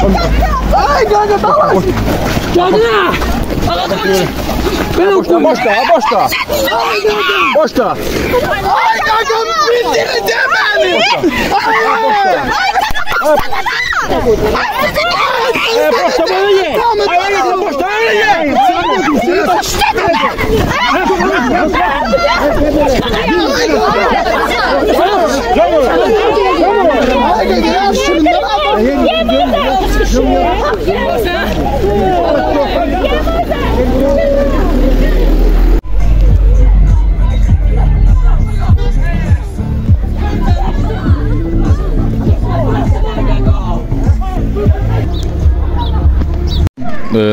Ay kanka tamam. Kendine. Boşta. Boşta. Ay kanka bildireceğim beni. Boşta böyle ye. Ay boşta öyle ye.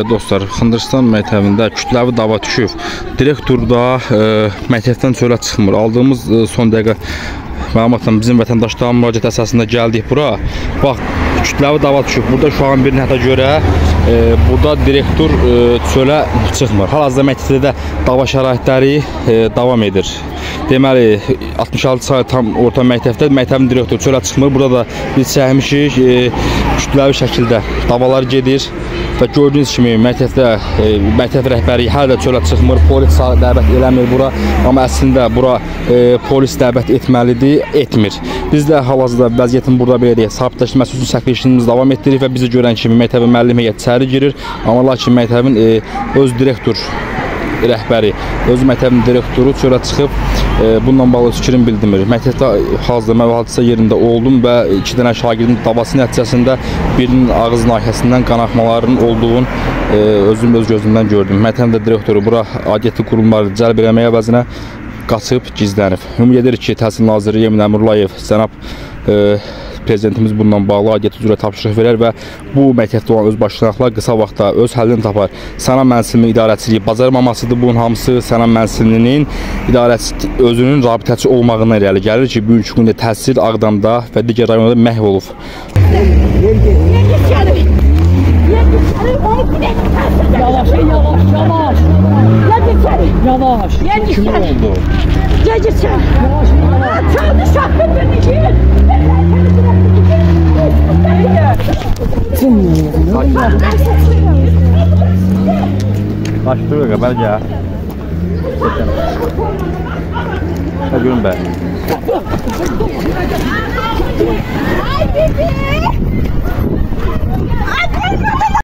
Dostlar, Xındırıstan məktəbində kütləvi dava düşüb. Direktor da məktəbdən çölə çıxmır. Aldığımız son dəqiqə məlumatla bizim vətəndaşların müraciət əsasında gəldik bura. Bax, kütləvi dava düşüb. Burada uşağın birinin hətta görə burada direktor çölə çıxmır. Hal-hazırda məktəbdə də dava şəraitləri davam edir. Deməli, 66 sayı tam orta məktəbdə məktəbin direktoru çölə çıxmır. Burada da biz çəkmişik, kütləvi şəkildə davalar gedir. Və gördüyünüz kimi məktəb rəhbəri hələ də çölə çıxmır, polis dəvət eləmir bura. Amma əslində bura polis dəvət etməlidir, etmir. Biz də hal-hazırda vəziyyətin burada belə deyək, sabitləşməsi üçün səfir işimiz davam etdirir və bizi görən kimi məktəbin müəllim heyəti içəri girir. Amma lakin məktəbin öz direktor rəhbəri, öz məktəbin direktoru çölə çıxıb bununla bağlı fikrini bildirmir. Məktəbdə hazırda mən hadisə yerində oldum və 2 dənə şagirdin davası nəticəsində birinin ağız nahiyəsindən qanaxmaların olduğunu öz gözümdən gördüm. Məktəbin direktoru bura aidiyyəti qurumları cəlb eləməyə əvəzinə qaçıb gizlənib. Ümid edirik ki, Təhsil Naziri Emin Əmrullayev cənab prezidentimiz bununla bağlı aidiyyəti üzrə tapşırıq verər və bu məktəbdə olan öz başlanğıclar qısa vaxtda öz həllini tapar. Sənan mənzilinin idarəçiliyi bacarmamasıdır. Bunun hamısı Sənan mənzilinin idarəçi özünün rabitəçi olmağından irəli gəlir ki, bugünkü gündə təhsil Ağdamda və digər rayonlarda məhv olub. Yavaş. Kim oldu? Geciksən. Çaldı şahbet beni giyin. Kaç duruyor ya, belki ya. Hadi görün be. Ay